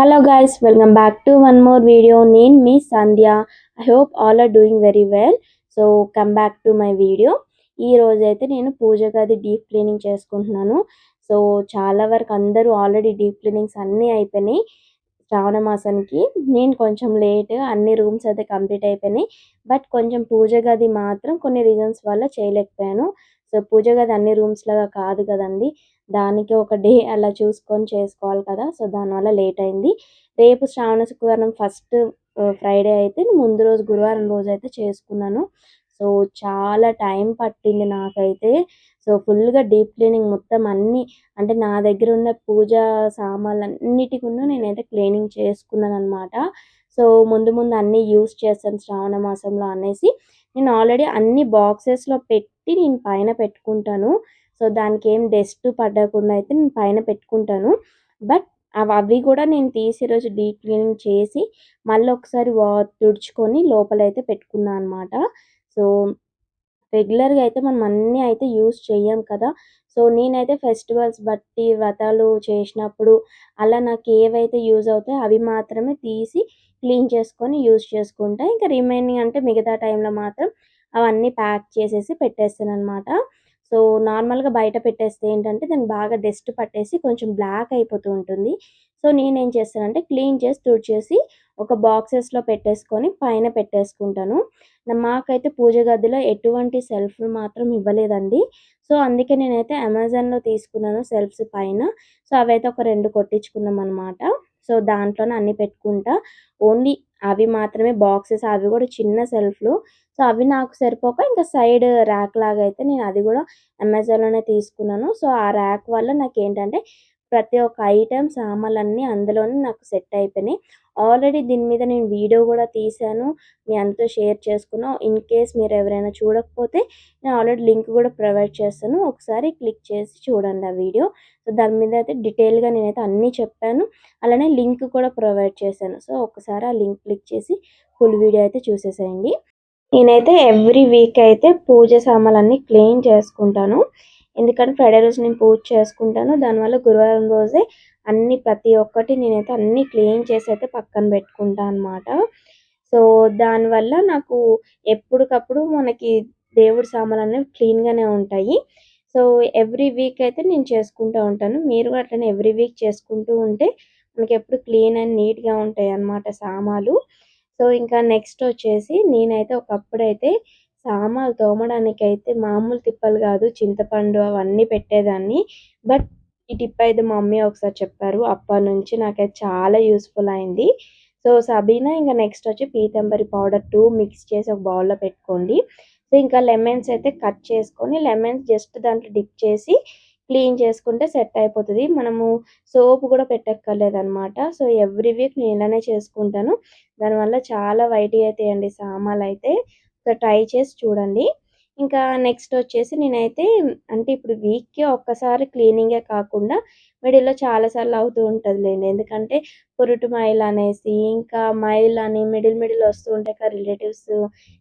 Hello guys, welcome back to one more video. Name me Sandhya. I hope all are doing very well. So come back to my video. ఈ రోజు అయితే నేను పూజ గది deep cleaning చేసుకుంటున్నాను. So చాలా వరకు అందరూ ఆల్రెడీ డీప్ క్లీనింగ్స్ అన్నీ అయిపోయినాయి శ్రావణ మాసానికి. నేను కొంచెం లేట్, అన్ని రూమ్స్ అయితే కంప్లీట్ అయిపోయినాయి. బట్ కొంచెం పూజ గది మాత్రం కొన్ని రీజన్స్ వల్ల చేయలేకపోయాను. సో పూజ గది అన్ని రూమ్స్ లాగా కాదు కదండి, దానికి ఒక డే అలా చూసుకొని చేసుకోవాలి కదా. సో దానివల్ల లేట్ అయింది. రేపు శ్రావణ శుక్రవారం ఫస్ట్ ఫ్రైడే అయితే ముందు రోజు గురువారం రోజు అయితే చేసుకున్నాను. సో చాలా టైం పట్టింది నాకైతే. సో ఫుల్గా డీప్ క్లీనింగ్ మొత్తం అన్నీ, అంటే నా దగ్గర ఉన్న పూజా సామాన్లన్నిటికున్న నేనైతే క్లీనింగ్ చేసుకున్నాను అనమాట. సో ముందు ముందు అన్నీ యూస్ చేస్తాను శ్రావణ మాసంలో అనేసి నేను ఆల్రెడీ అన్ని బాక్సెస్లో పెట్టి నేను పైన పెట్టుకుంటాను. సో దానికి ఏం డస్ట్ పడకుండా అయితే నేను పైన పెట్టుకుంటాను. బట్ అవి కూడా నేను తీసి ఈరోజు డీప్ క్లీనింగ్ చేసి మళ్ళీ ఒకసారి తుడుచుకొని లోపలైతే పెట్టుకున్నా అనమాట. సో రెగ్యులర్గా అయితే మనం అన్నీ అయితే యూస్ చెయ్యం కదా. సో నేనైతే ఫెస్టివల్స్ బట్టి వ్రతాలు చేసినప్పుడు అలా నాకు ఏవైతే యూజ్ అవుతాయో అవి మాత్రమే తీసి క్లీన్ చేసుకొని యూజ్ చేసుకుంటా. ఇంకా రిమైనింగ్ అంటే మిగతా టైంలో మాత్రం అవన్నీ ప్యాక్ చేసేసి పెట్టేస్తాను అనమాట. సో నార్మల్గా బయట పెట్టేస్తే ఏంటంటే దానికి బాగా డస్ట్ పట్టేసి కొంచెం బ్లాక్ అయిపోతూ ఉంటుంది. సో నేనేం చేస్తానంటే క్లీన్ చేసి తుడిచేసి ఒక బాక్సెస్లో పెట్టేసుకొని పైన పెట్టేసుకుంటాను. మాకైతే పూజ గదిలో ఎటువంటి సెల్ఫ్లు మాత్రం ఇవ్వలేదండి. సో అందుకే నేనైతే అమెజాన్లో తీసుకున్నాను సెల్ఫ్స్ పైన. సో అవైతే ఒక 2 కొట్టించుకున్నాం అనమాట. సో దాంట్లోనే అన్నీ పెట్టుకుంటా. ఓన్లీ అవి మాత్రమే బాక్సెస్, అవి కూడా చిన్న సెల్ఫ్లు. సో అవి నాకు సరిపోక ఇంకా సైడ్ ర్యాక్ లాగా అయితే నేను అది కూడా అమెజాన్లోనే తీసుకున్నాను. సో ఆ ర్యాక్ వల్ల నాకేంటంటే ప్రతి ఒక్క ఐటెం సామాన్లన్నీ అందులోనే నాకు సెట్ అయిపోయినాయి. ఆల్రెడీ దీని మీద నేను వీడియో కూడా తీశాను, మీ అందరితో షేర్ చేసుకున్నా. ఇన్ కేస్ మీరు ఎవరైనా చూడకపోతే నేను ఆల్రెడీ లింక్ కూడా ప్రొవైడ్ చేస్తాను, ఒకసారి క్లిక్ చేసి చూడండి ఆ వీడియో. సో దాని మీద అయితే డీటెయిల్గా నేనైతే అన్నీ చెప్పాను, అలానే లింక్ కూడా ప్రొవైడ్ చేశాను. సో ఒకసారి ఆ లింక్ క్లిక్ చేసి ఫుల్ వీడియో అయితే చూసేసేయండి. నేనైతే ఎవ్రీ వీక్ అయితే పూజ సామాన్లన్నీ క్లీన్ చేసుకుంటాను. ఎందుకంటే ఫ్రైడే రోజు నేను పూజ చేసుకుంటాను. దానివల్ల గురువారం రోజే అన్నీ ప్రతి ఒక్కటి నేనైతే అన్నీ క్లీన్ చేసి అయితే పక్కన పెట్టుకుంటాను అనమాట. సో దానివల్ల నాకు ఎప్పటికప్పుడు మనకి దేవుడి సామాన్లు క్లీన్గానే ఉంటాయి. సో ఎవ్రీ వీక్ అయితే నేను చేసుకుంటూ ఉంటాను. మీరు కూడా అట్లనే ఎవ్రీ వీక్ చేసుకుంటూ ఉంటే మనకి ఎప్పుడు క్లీన్ అండ్ నీట్గా ఉంటాయి అన్నమాట సామాన్లు. సో ఇంకా నెక్స్ట్ వచ్చేసి నేనైతే ఒకప్పుడైతే సామాన్లు తోమడానికైతే మామూలు తిప్పలు కాదు, చింతపండు అవన్నీ పెట్టేదాన్ని. బట్ ఈ టిప్ అయితే మా మమ్మీ ఒకసారి చెప్పారు, అప్పటినుంచి నాకైతే చాలా యూస్ఫుల్ అయింది. సో సబీనా ఇంకా నెక్స్ట్ వచ్చి పీతంబరి పౌడర్ 2 మిక్స్ చేసి ఒక బౌల్లో పెట్టుకోండి. సో ఇంకా లెమన్స్ అయితే కట్ చేసుకొని లెమన్స్ జస్ట్ దాంట్లో డిప్ చేసి క్లీన్ చేసుకుంటే సెట్ అయిపోతుంది. మనము సోప్ కూడా పెట్టక్కర్లేదనమాట. సో ఎవ్రీ వీక్ నేను ఇలానే చేసుకుంటాను. దానివల్ల చాలా వైట్‌గా అయితాయండి సామాన్లయితే. సో ట్రై చేసి చూడండి. ఇంకా నెక్స్ట్ వచ్చేసి నేనైతే అంటే ఇప్పుడు వీక్‌కి ఒక్కసారి క్లీనింగే కాకుండా మిడిల్‌లో చాలా సార్లు అవుతూ ఉంటదిలేండి. ఎందుకంటే పురుటు మైలనేసి, ఇంకా మైలని మిడిల్ వస్తూ ఉంటాయి కదా రిలేటివ్స్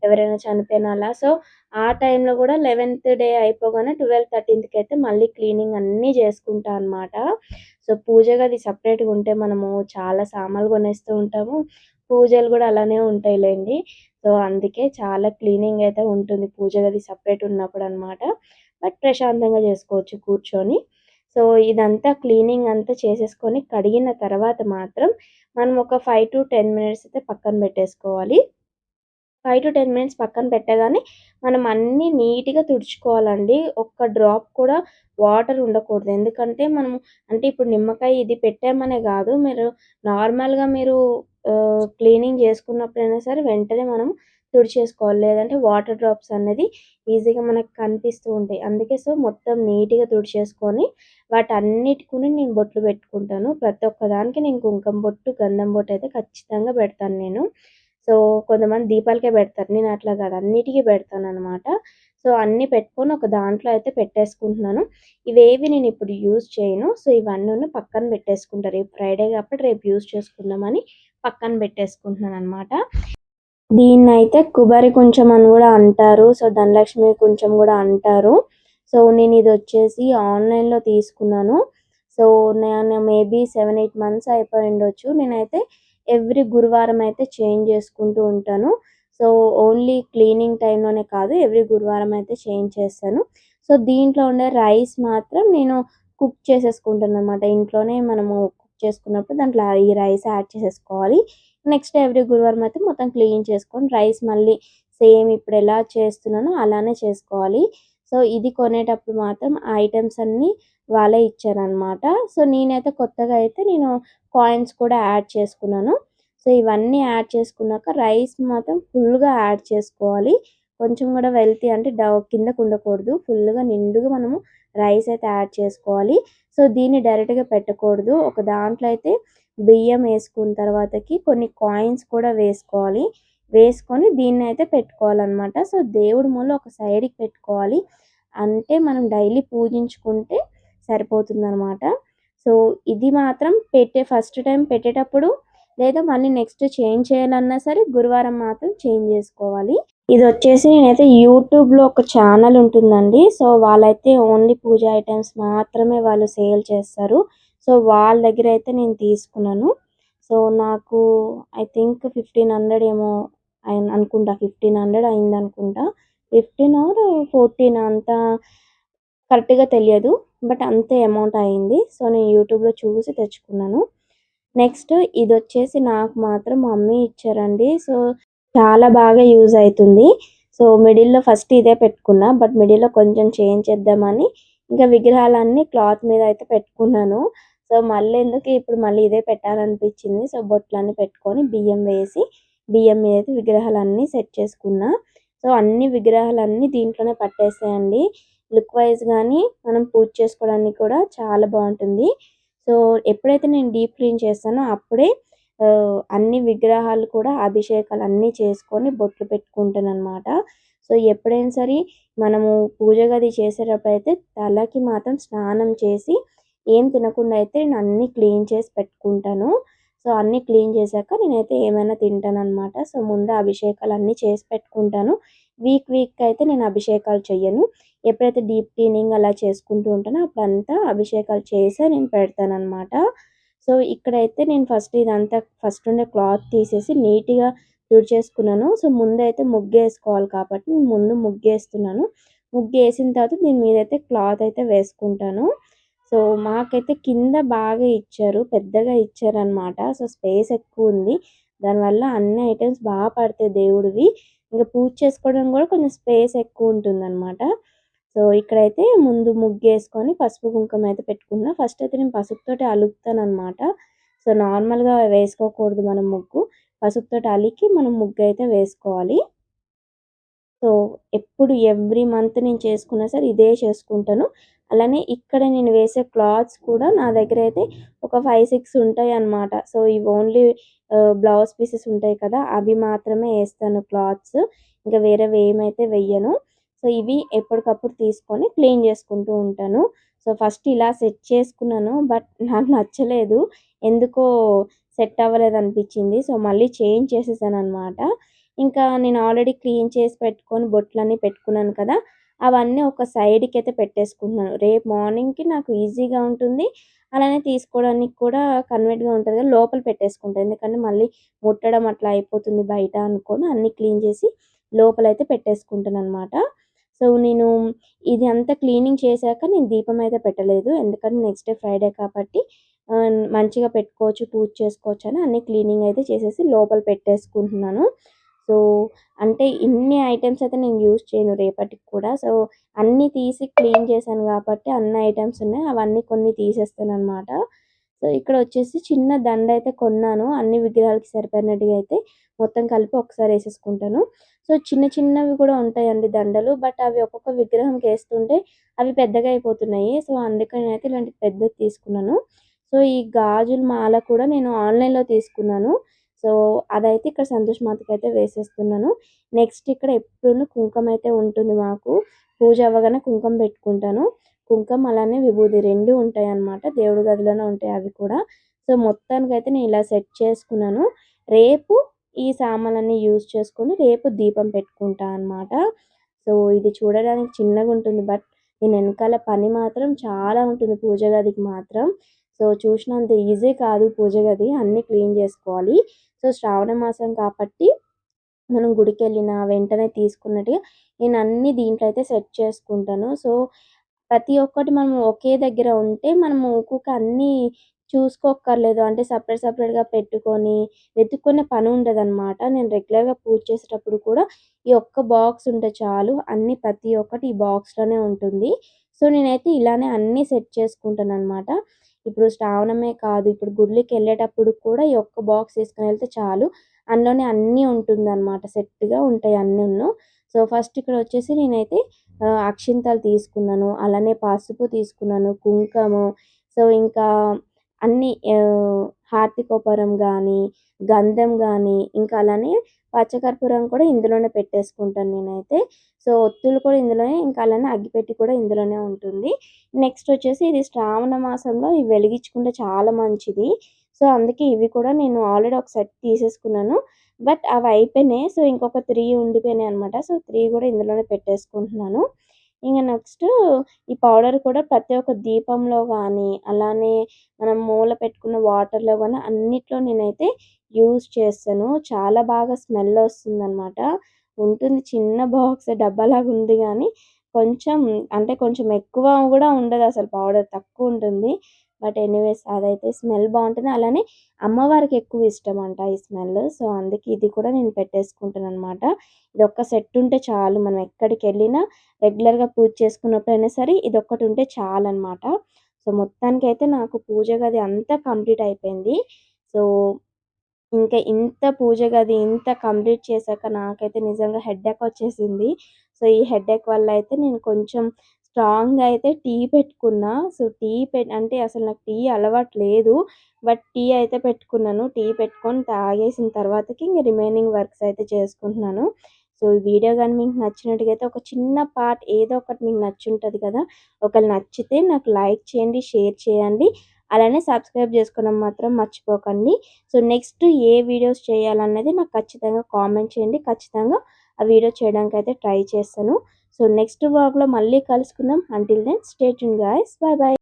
ఎవరైనా చనిపోయినా అలా. సో ఆ టైంలో కూడా 11థ్ డే అయిపోగానే 12, 13థ్‌కి అయితే మళ్ళీ క్లీనింగ్ అన్నీ చేసుకుంటా అనమాట. సో పూజ గది సెపరేట్‌గా ఉంటే మనము చాలా సామాన్లు కొనేస్తూ ఉంటాము. పూజలు కూడా అలానే ఉంటాయిలేండి. సో అందుకే చాలా క్లీనింగ్ అయితే ఉంటుంది పూజ గది సెపరేట్ ఉన్నప్పుడు అనమాట. బట్ ప్రశాంతంగా చేసుకోవచ్చు కూర్చొని. సో ఇదంతా క్లీనింగ్ అంతా చేసేసుకొని కడిగిన తర్వాత మాత్రం మనం ఒక 5-10 మినిట్స్ అయితే పక్కన పెట్టేసుకోవాలి. 5-10 మినిట్స్ పక్కన పెట్టగానే మనం అన్నీ నీట్‌గా తుడుచుకోవాలండి. ఒక్క డ్రాప్ కూడా వాటర్ ఉండకూడదు. ఎందుకంటే మనము అంటే ఇప్పుడు నిమ్మకాయ ఇది పెట్టామనే కాదు, నార్మల్‌గా మీరు క్లీనింగ్ చేసుకున్నప్పుడైనా సరే వెంటనే మనం తుడిచేసుకోవాలి. లేదంటే వాటర్ డ్రాప్స్ అనేది ఈజీగా మనకు కనిపిస్తూ ఉంటాయి. అందుకే సో మొత్తం నీట్‌గా తుడిచేసుకొని వాటన్నిటికి నేను బొట్లు పెట్టుకుంటాను. ప్రతి ఒక్కదానికి నేను కుంకుమ బొట్టు, గంధం బొట్టు అయితే ఖచ్చితంగా పెడతాను నేను. సో కొంతమంది దీపాలకే పెడతారు, నేను అట్లా కాదు అన్నిటికి పెడతాననమాట. సో అన్నీ పెట్టుకొని ఒక దాంట్లో అయితే పెట్టేసుకుంటున్నాను. ఇవేవి నేను ఇప్పుడు యూజ్ చేయను. సో ఇవన్నీ పక్కన పెట్టేసుకుంటా. రేపు ఫ్రైడే కాబట్టి రేపు యూజ్ చేసుకుందామని పక్కన పెట్టేసుకుంటున్నాననమాట. దీన్నైతే కుబరి కుంచం అని కూడా అంటారు. సో ధనలక్ష్మి కుంచం కూడా అంటారు. సో నేను ఇది వచ్చేసి ఆన్లైన్‌లో తీసుకున్నాను. సో సో, నేను మేబీ 7, 8 మంత్స్ అయిపోయి ఉండొచ్చు. నేనైతే ఎవ్రీ గురువారం అయితే చేంజ్ చేసుకుంటూ ఉంటాను. సో, ఓన్లీ క్లీనింగ్ టైమ్‌లోనే కాదు, ఎవ్రీ గురువారం అయితే చేంజ్ చేస్తాను. సో, దీంట్లో ఉండే రైస్ మాత్రం నేను కుక్ చేసేసుకుంటాననమాట. ఇంట్లోనే మనము కుక్ చేసుకున్నప్పుడు దాంట్లో ఈ రైస్ యాడ్ చేసేసుకోవాలి. నెక్స్ట్ ఎవ్రీ గురువారం అయితే మొత్తం క్లీన్ చేసుకొని రైస్ మళ్ళీ సేమ్ ఇప్పుడెలా చేస్తున్నానో అలానే చేసుకోవాలి. సో, ఇది కొనేటప్పుడు మాత్రం ఆ ఐటెమ్స్ అన్నీ వాళ్ళే ఇచ్చారనమాట. సో, నేనైతే కొత్తగా అయితే నేను కాయిన్స్ కూడా యాడ్ చేసుకున్నాను. సో, ఇవన్నీ యాడ్ చేసుకున్నాక రైస్ మాత్రం ఫుల్‌గా యాడ్ చేసుకోవాలి. కొంచెం కూడా వెల్తీ అంటే కిందకు ఉండకూడదు. ఫుల్‌గా నిండుగా మనము రైస్ అయితే యాడ్ చేసుకోవాలి. సో, దీన్ని డైరెక్ట్‌గా పెట్టకూడదు. ఒక దాంట్లో అయితే బియ్యం ఏసుకున్న తర్వాతకి కొన్ని కాయిన్స్ కూడా వేసుకోవాలి. వేసుకొని దీన్నయితే పెట్టుకోవాలనమాట. సో, దేవుడి మూల ఒక సైడ్‌కి పెట్టుకోవాలి. అంటే మనం డైలీ పూజించుకుంటే సరిపోతుందనమాట. సో, ఇది మాత్రం ఫస్ట్ టైం పెట్టేటప్పుడు లేదా మళ్ళీ నెక్స్ట్ చేంజ్ చేయాలన్నా సరే గురువారం మాత్రం చేంజ్ జేసుకోవాలి. ఇదొచ్చేసి నేనైతే యూట్యూబ్‌లో ఒక ఛానల్ ఉంటుందండి. సో, వాళ్ళైతే ఓన్లీ పూజ ఐటెమ్స్ మాత్రమే వాళ్ళు సేల్ చేస్తారు. సో, వాళ్ళ దగ్గరైతే నేను తీసుకున్నాను. సో, నాకు ఐ థింక్ 1500 ఏమో అనుకుంటా. 1500 అయిందనుకుంటా. 15 ఆర్ 14 అంత కరెక్ట్‌గా తెలియదు. బట్ అంతే అమౌంట్ అయింది. సో, నేను యూట్యూబ్‌లో చూసి తెచ్చుకున్నాను. నెక్స్ట్ ఇదొచ్చేసి నాకు మాత్రం మమ్మీ ఇచ్చారండి. సో, చాలా బాగా యూజ్ అయితుంది. సో, మిడిల్‌లో ఫస్ట్ ఇదే పెట్టుకున్నా. బట్ మిడిల్‌లో కొంచెం చేంజ్ చేద్దామని ఇంకా విగ్రహాలన్నీ క్లాత్ మీద అయితే పెట్టుకున్నాను. సో, మళ్ళెందుకు ఇప్పుడు మళ్ళీ ఇదే పెట్టాలనిపించింది. సో, బొట్లన్నీ పెట్టుకొని బియ్యం వేసి, బియ్యం మీద అయితే విగ్రహాలన్నీ సెట్ చేసుకున్నా. సో, అన్ని విగ్రహాలన్నీ దీంట్లోనే పట్టేసాయండి. లుక్ వైస్ గానీ, మనం పూజ చేసుకోవడానికి కూడా చాలా బావుంటుంది. సో, ఎప్పుడైతే నేను డీప్ క్లీన్ చేస్తానో అప్పుడే అన్ని విగ్రహాలు కూడా అభిషేకాలన్నీ చేసుకొని బొట్లు పెట్టుకుంటాననమాట. సో, ఎప్పుడైనా సరే మనము పూజ గది చేసేటప్పుడైతే తలకి మాత్రం స్నానం చేసి, ఏం తినకుండా అయితే నేను అన్నీ క్లీన్ చేసి పెట్టుకుంటాను. సో, అన్నీ క్లీన్ చేశాక నేనైతే ఏమైనా తింటాననమాట. సో, ముందు అభిషేకాలన్నీ చేసి పెట్టుకుంటాను. వీక్ అయితే నేను అభిషేకాలు చెయ్యను. ఎప్పుడైతే డీప్ క్లీనింగ్ అలా చేసుకుంటూ ఉంటానో అప్పుడంతా అభిషేకాలు చేసే నేను పెడతాననమాట. సో, ఇక్కడైతే నేను ఫస్ట్ ఉండే క్లాత్ తీసేసి నీట్‌గా తుడిచేసుకున్నాను. సో, ముందైతే ముగ్గేసుకోవాలి కాబట్టి నేను ముందు ముగ్గేస్తున్నాను. ముగ్గేసిన తర్వాత దీని మీదైతే క్లాత్ అయితే వేసుకుంటాను. సో, మాకైతే కింద బాగా ఇచ్చారు. పెద్దగా ఇచ్చారనమాట. సో, స్పేస్ ఎక్కువుంది. దానివల్ల అన్ని ఐటెమ్స్ పడతాయి దేవుడివి. ఇంక పూజ చేసుకోవడానికి కూడా కొంచెం స్పేస్ ఎక్కువుంటుందనమాట. సో, ఇక్కడైతే ముందు ముగ్గేసుకొని పసుపు, కుంకుమ అయితే పెట్టుకున్నా. ఫస్ట్ అయితే నేను పసుపుతోటి అలుకుతాననమాట. సో, నార్మల్‌గా వేసుకోకూడదు మనం ముగ్గు. పసుపుతోటి అలికి మనం ముగ్గయితే వేసుకోవాలి. సో, ఎప్పుడు ఎవ్రీ మంత్ నేను చేసుకున్నా సరే ఇదే చేసుకుంటాను. అలానే ఇక్కడ నేను వేసే క్లాత్స్ కూడా నా దగ్గరైతే ఒక 5, 6 ఉంటాయన్నమాట. సో, ఇవి ఓన్లీ బ్లౌజ్ పీసెస్ ఉంటాయి కదా! అవి మాత్రమే ఏస్తాను క్లాత్స్. ఇంకా వేరేవి ఏమైతే వెయ్యను. సో, ఇవి ఎప్పటికప్పుడు తీసుకొని క్లీన్ చేసుకుంటూ ఉంటాను. సో, ఫస్ట్ ఇలా సెట్ చేసుకున్నాను. బట్ నాకు నచ్చలేదు. ఎందుకో సెట్ అవ్వలేదనిపించింది. సో, మళ్ళీ చేంజ్ చేసేసాననమాట. ఇంకా నేను ఆల్రెడీ క్లీన్ చేసి పెట్టుకొని బొట్లన్నీ పెట్టుకున్నాను కదా! అవన్నీ ఒక సైడ్‌కైతే పెట్టేసుకుంటున్నాను. రేపు మార్నింగ్‌కి నాకు ఈజీగా ఉంటుంది. అలానే తీసుకోవడానికి కూడా కన్వీనియంట్‌గా ఉంటది కదా! లోపల పెట్టేసుకుంటా. ఎందుకంటే మళ్ళీ ముట్టడం అట్లా అయిపోతుంది బయట అనుకోని అన్నీ క్లీన్ చేసి లోపలైతే పెట్టేసుకుంటాననమాట. సో, నేను ఇది అంతా క్లీనింగ్ చేశాక నేను దీపం అయితే పెట్టలేదు. ఎందుకంటే నెక్స్ట్ డే ఫ్రైడే కాబట్టి మంచిగా పెట్టుకోవచ్చు, పూజ చేసుకోవచ్చని అన్నీ క్లీనింగ్ అయితే చేసేసి లోపల పెట్టేసుకుంటున్నాను. సో, అంటే ఇన్ని ఐటెమ్స్ అయితే నేను యూజ్ చేయను రేపటికి కూడా. సో, అన్నీ తీసి క్లీన్ చేశాను కాబట్టి అన్ని ఐటెమ్స్ ఉన్నాయి. అవన్నీ కొన్ని తీసేస్తాననమాట. సో, ఇక్కడొచ్చేసి చిన్న దండయితే కొన్నాను. అన్ని విగ్రహాలకి సరిపడినట్టుగా అయితే మొత్తం కలిపి ఒకసారి ఏసేసుకుంటాను. సో, చిన్న చిన్నవి కూడా ఉంటాయండి దండలు. బట్ అవి ఒక్కొక్క విగ్రహంకేస్తుంటే అవి పెద్దగా అయిపోతున్నాయి. సో, అందుకని నేనైతే ఇలాంటి పెద్దది తీసుకున్నాను. సో, ఈ గాజుల మాల కూడా నేను ఆన్‌లైన్‌లో తీసుకున్నాను. సో, అదైతే ఇక్కడ సంతోష్ మాతకైతే వేసేస్తున్నాను. నెక్స్ట్ ఇక్కడ ఎప్పుడూను కుంకుమ అయితే ఉంటుంది మాకు. పూజ అవ్వగానే కుంకుమ పెట్టుకుంటాను. కుంకుమ అలానే విభూది 2 ఉంటాయన్నమాట. దేవుడి గదిలోనే ఉంటాయి అవి కూడా. సో, మొత్తానికైతే నేను ఇలా సెట్ చేసుకున్నాను. రేపు ఈ సామాన్లన్నీ యూజ్ చేసుకొని రేపు దీపం పెట్టుకుంటా అనమాట. సో, ఇది చూడడానికి చిన్నగుంటుంది. బట్ దీని వెనకాల పని మాత్రం చాలా ఉంటుంది పూజ గదికి మాత్రం. సో, చూసినంత ఈజీ కాదు పూజ గది. అన్నీ క్లీన్ చేసుకోవాలి. సో, శ్రావణ మాసం కాబట్టి మనం గుడికెళ్ళిన వెంటనే తీసుకున్నట్టుగా నేను అన్నీ దీంట్లో అయితే సెట్ చేసుకుంటాను. సో, ప్రతి ఒక్కటి మనం ఒకే దగ్గర ఉంటే మనము ఊకూకే అన్నీ చూసుకోక్కర్లేదు. అంటే సెపరేట్‌గా పెట్టుకొని వెతుక్కునే పని ఉండదనమాట. నేను రెగ్యులర్‌గా పూజ చేసేటప్పుడు కూడా ఈ ఒక్క బాక్స్ ఉంటే చాలు. అన్నీ ప్రతి ఒక్కటి ఈ బాక్స్‌లోనే ఉంటుంది. సో, నేనైతే ఇలానే అన్నీ సెట్ చేసుకుంటాననమాట. ఇప్పుడు శ్రావణమే కాదు, ఇప్పుడు గుడులకెళ్ళేటప్పుడు కూడా ఈ ఒక్క బాక్స్ తీసుకొనెళ్తే చాలు. అందులోనే అన్నీ ఉంటుందనమాట. సెట్‌గా ఉంటాయి అన్నీను. సో, ఫస్ట్ ఇక్కడొచ్చేసి నేనైతే అక్షింతలు తీసుకున్నాను. అలానే పసుపు తీసుకున్నాను, కుంకుమ, సో, ఇంకా అన్నీ హారతి కొప్పరం గానీ, గంధం గానీ, ఇంకా అలానే పచ్చకర్పూరం కూడా ఇందులోనే పెట్టేసుకుంటాను నేనైతే. సో, ఒత్తులు కూడా ఇందులోనే, ఇంకా అలానే అగ్గిపెట్టి కూడా ఇందులోనే ఉంటుంది. నెక్స్ట్ వచ్చేసి ఇది శ్రావణ మాసంలో ఇవి వెలిగించుకుంటే చాలా మంచిది. సో, అందుకే ఇవి కూడా నేను ఆల్రెడీ ఒక సెట్ తీసేసుకున్నాను. బట్ అవి అయిపోయినాయి. సో, ఇంకొక 3 ఉండిపోయినాయన్నమాట. సో, 3 కూడా ఇందులోనే పెట్టేసుకుంటున్నాను. ఇంగ నెక్స్ట్ ఈ పౌడర్ కూడా ప్రతి ఒక్క దీపంలో గానీ, అలానే మనం మూల పెట్టుకున్న వాటర్‌లో గానీ అన్నిట్లో నేనైతే యూజ్ చేస్తాను. చాలా బాగా స్మెల్ ఒస్తుందనమాట. ఉంటుంది, చిన్న బాక్స్ డబ్బాలాగా ఉంది గానీ, కొంచెం అంటే కొంచెం ఎక్కువ గూడా ఉండదసలు, పౌడర్ తక్కువుంటుంది. బట్ ఎనీవేస్ అదైతే స్మెల్ బావుంటుంది. అలానే అమ్మవారికి ఎక్కువ ఇష్టమంట ఈ స్మెల్. సో, అందుకే ఇది కూడా నేను పెట్టేసుకుంటాననమాట. ఇదొక్క సెట్ ఉంటే చాలు. మనం ఎక్కడికెళ్ళినా రెగ్యులర్‌గా పూజ చేసుకున్నప్పుడైనా సరే ఇదొక్కటి ఉంటే చాలనమాట. సో, మొత్తానికైతే నాకు పూజ గది అంతా కంప్లీట్ అయిపోయింది. సో, ఇంకా ఇంత పూజ గది ఇంత కంప్లీట్ చేశాక నాకైతే నిజంగా హెడేక్ వచ్చేసింది. సో, ఈ హెడేక్ వల్ల అయితే నేను కొంచెం స్ట్రాంగ్‌గా అయితే టీ పెట్టుకున్నా. సో, టీ అంటే అసలు నాకు టీ అలవాటు లేదు. బట్ టీ అయితే పెట్టుకున్నాను. టీ పెట్టుకొని తాగేసిన తర్వాతకి ఇంక రిమైనింగ్ వర్క్స్ అయితే చేసుకుంటున్నాను. సో, ఈ వీడియో గాని మీకు నచ్చినట్టుగా అయితే ఒక చిన్న పార్ట్ ఏదో ఒకటి మీకు నచ్చుంటది కదా! ఒకవేళ నచ్చితే నాకు లైక్ చేయండి, షేర్ చేయండి. అలానే సబ్స్క్రైబ్ చేసుకోవడం మాత్రం మర్చిపోకండి. సో, నెక్స్ట్ ఏ వీడియోస్ చేయాలన్నది నాకు ఖచ్చితంగా కామెంట్ చేయండి. ఖచ్చితంగా ఆ వీడియో చేయడానికైతే ట్రై చేస్తాను. సో, నెక్స్ట్ వ్లాగ్‌లో మళ్ళీ కలుసుకుందాం. Until then stay tuned guys. Bye by.